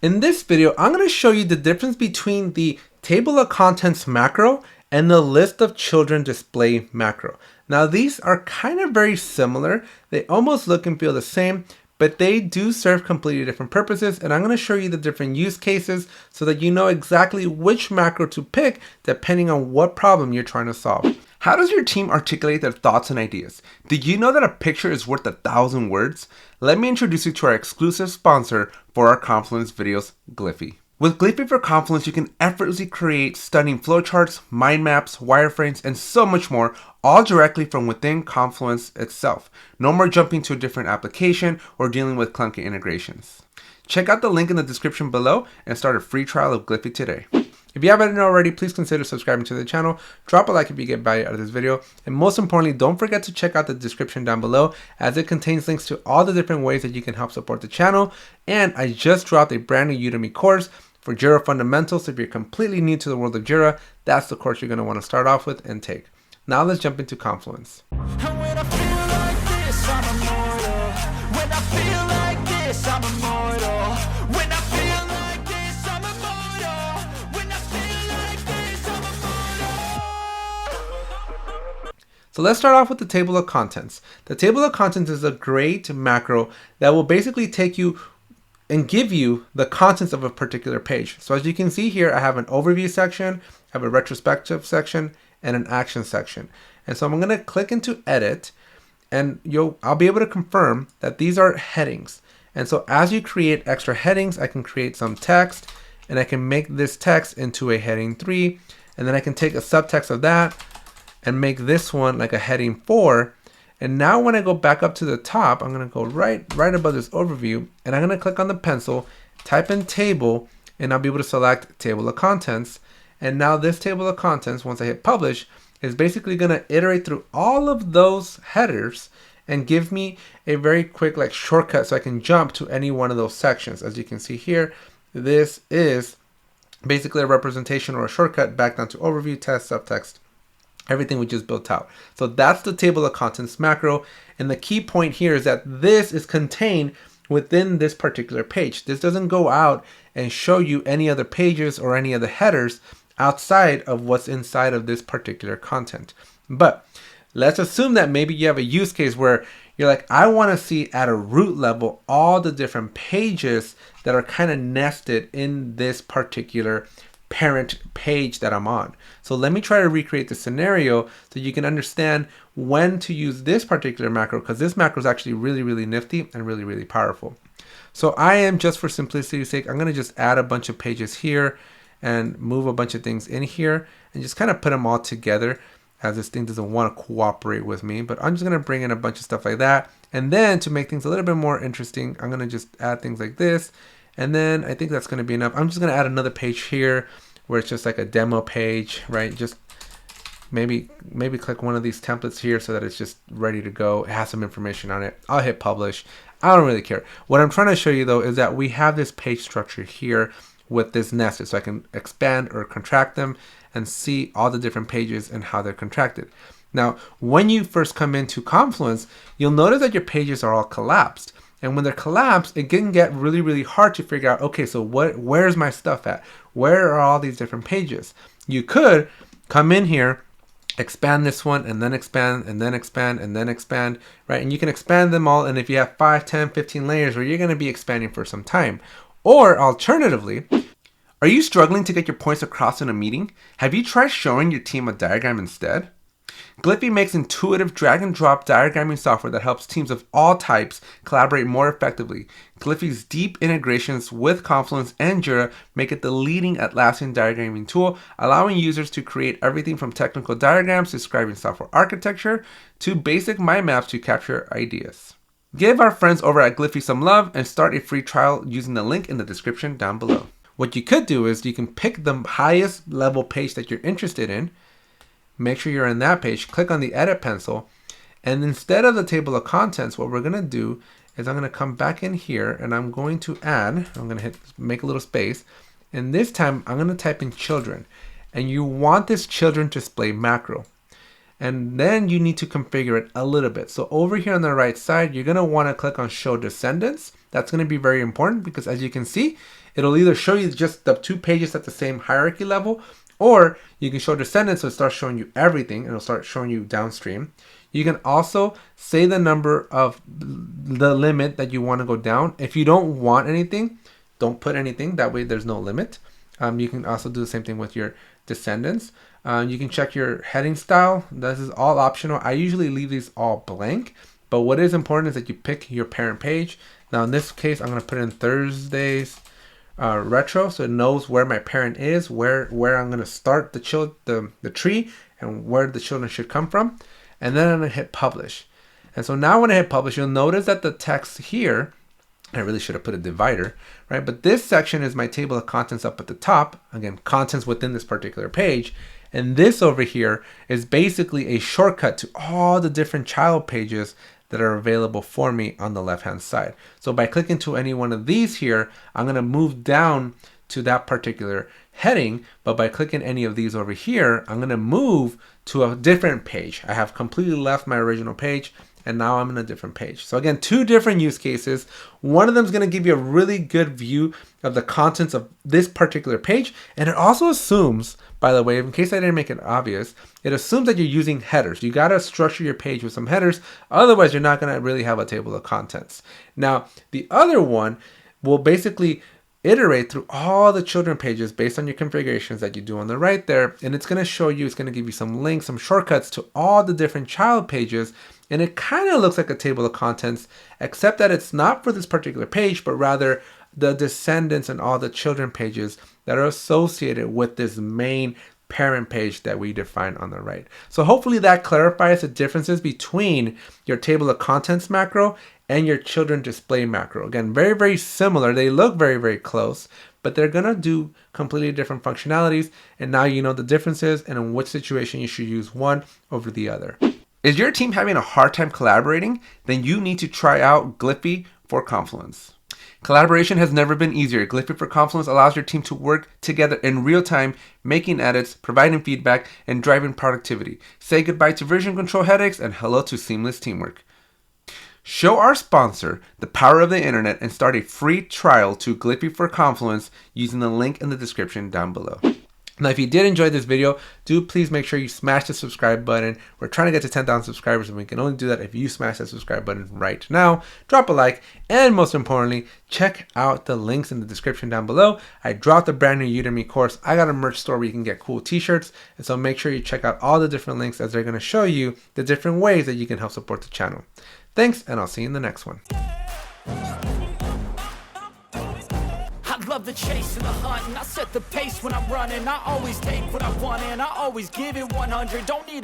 In this video, I'm going to show you the difference between the table of contents macro and the list of children display macro. Now these are kind of very similar. They almost look and feel the same, but they do serve completely different purposes. And I'm going to show you the different use cases so that you know exactly which macro to pick depending on what problem you're trying to solve. How does your team articulate their thoughts and ideas? Did you know that a picture is worth 1,000 words? Let me introduce you to our exclusive sponsor for our Confluence videos, Gliffy. With Gliffy for Confluence, you can effortlessly create stunning flowcharts, mind maps, wireframes, and so much more, all directly from within Confluence itself. No more jumping to a different application or dealing with clunky integrations. Check out the link in the description below and start a free trial of Gliffy today. If you haven't already, please consider subscribing to the channel, drop a like if you get value out of this video, and most importantly, don't forget to check out the description down below as it contains links to all the different ways that you can help support the channel. And I just dropped a brand new Udemy course for Jira Fundamentals. If you're completely new to the world of Jira, that's the course you're going to want to start off with and take. Now let's jump into Confluence. So let's start off with the table of contents. The table of contents is a great macro that will basically take you and give you the contents of a particular page. So as you can see here, I have an overview section, I have a retrospective section, and an action section. And so I'm going to click into edit, and I'll be able to confirm that these are headings. And so as you create extra headings, I can create some text, and I can make this text into a heading 3, and then I can take a subtext of that and make this one like a heading 4. And now when I go back up to the top, I'm going to go right above this overview, and I'm going to click on the pencil, type in table, and I'll be able to select table of contents. And now this table of contents, once I hit publish, is basically going to iterate through all of those headers and give me a very quick shortcut so I can jump to any one of those sections. As you can see here, this is basically a representation or a shortcut back down to overview, test, subtext, everything we just built out. So that's the table of contents macro. And the key point here is that this is contained within this particular page. This doesn't go out and show you any other pages or any other headers outside of what's inside of this particular content. But let's assume that maybe you have a use case where you're like, I want to see at a root level all the different pages that are kind of nested in this particular parent page that I'm on. So let me try to recreate the scenario so you can understand when to use this particular macro, because this macro is actually really nifty and really powerful. So I am, just for simplicity's sake, I'm going to just add a bunch of pages here and move a bunch of things in here and just kind of put them all together, as this thing doesn't want to cooperate with me. But I'm just going to bring in a bunch of stuff like that. And then to make things a little bit more interesting, I'm going to just add things like this. And then I think that's going to be enough. I'm just going to add another page here where it's just like a demo page, right? Just maybe click one of these templates here so that it's just ready to go. It has some information on it. I'll hit publish. I don't really care. What I'm trying to show you though is that we have this page structure here with this nested, so I can expand or contract them and see all the different pages and how they're contracted. Now, when you first come into Confluence, you'll notice that your pages are all collapsed. And when they're collapsed, it can get really hard to figure out, okay, so where's my stuff at? Where are all these different pages? You could come in here, expand this one, and then expand, and then expand, and then expand, right? And you can expand them all, and if you have 5, 10, 15 layers, where you're going to be expanding for some time. Or alternatively, are you struggling to get your points across in a meeting? Have you tried showing your team a diagram instead? Gliffy makes intuitive drag and drop diagramming software that helps teams of all types collaborate more effectively. Gliffy's deep integrations with Confluence and Jira make it the leading Atlassian diagramming tool, allowing users to create everything from technical diagrams describing software architecture to basic mind maps to capture ideas. Give our friends over at Gliffy some love and start a free trial using the link in the description down below. What you could do is you can pick the highest level page that you're interested in, make sure you're in that page, click on the edit pencil, and instead of the table of contents, what we're going to do is I'm going to come back in here and I'm going to add, I'm going to make a little space, and this time I'm going to type in children, and you want this children display macro. And then you need to configure it a little bit. So over here on the right side, you're going to want to click on show descendants. That's going to be very important because as you can see, it'll either show you just the 2 pages at the same hierarchy level, or you can show descendants, so it starts showing you everything and it'll start showing you downstream. You can also say the number of the limit that you want to go down. If you don't want anything, don't put anything. That way there's no limit. You can also do the same thing with your descendants. You can check your heading style. This is all optional. I usually leave these all blank, but what is important is that you pick your parent page. Now in this case, I'm going to put in Thursdays retro, so it knows where my parent is, where I'm going to start the tree, and where the children should come from. And then I'm going to hit publish. And so now when I hit publish, you'll notice that the text here, I really should have put a divider, right? But this section is my table of contents up at the top. Again, contents within this particular page. And this over here is basically a shortcut to all the different child pages that are available for me on the left-hand side. So by clicking to any one of these here, I'm going to move down to that particular heading, but by clicking any of these over here, I'm going to move to a different page. I have completely left my original page, and now I'm in a different page. So again, 2 different use cases. One of them is going to give you a really good view of the contents of this particular page, and it also assumes, by the way, in case I didn't make it obvious, it assumes that you're using headers. You got to structure your page with some headers, otherwise you're not going to really have a table of contents. Now, the other one will basically iterate through all the children pages based on your configurations that you do on the right there, and it's going to show you, it's going to give you some links, some shortcuts to all the different child pages, and it kind of looks like a table of contents, except that it's not for this particular page, but rather the descendants and all the children pages that are associated with this main parent page that we define on the right. So hopefully that clarifies the differences between your table of contents macro and your children display macro. Again, very, very similar. They look very, very close, but they're going to do completely different functionalities. And now you know the differences and in which situation you should use one over the other. Is your team having a hard time collaborating? Then you need to try out Gliffy for Confluence. Collaboration has never been easier. Gliffy for Confluence allows your team to work together in real time, making edits, providing feedback, and driving productivity. Say goodbye to version control headaches and hello to seamless teamwork. Show our sponsor the power of the internet and start a free trial to Gliffy for Confluence using the link in the description down below. Now, if you did enjoy this video, do please make sure you smash the subscribe button. We're trying to get to 10,000 subscribers, and we can only do that if you smash that subscribe button right now. Drop a like, and most importantly, check out the links in the description down below. I dropped a brand new Udemy course. I got a merch store where you can get cool t-shirts, and so make sure you check out all the different links as they're going to show you the different ways that you can help support the channel. Thanks, and I'll see you in the next one. Love the chase and the hunt, and I set the pace when I'm running. I always take what I want and I always give it 100. Don't need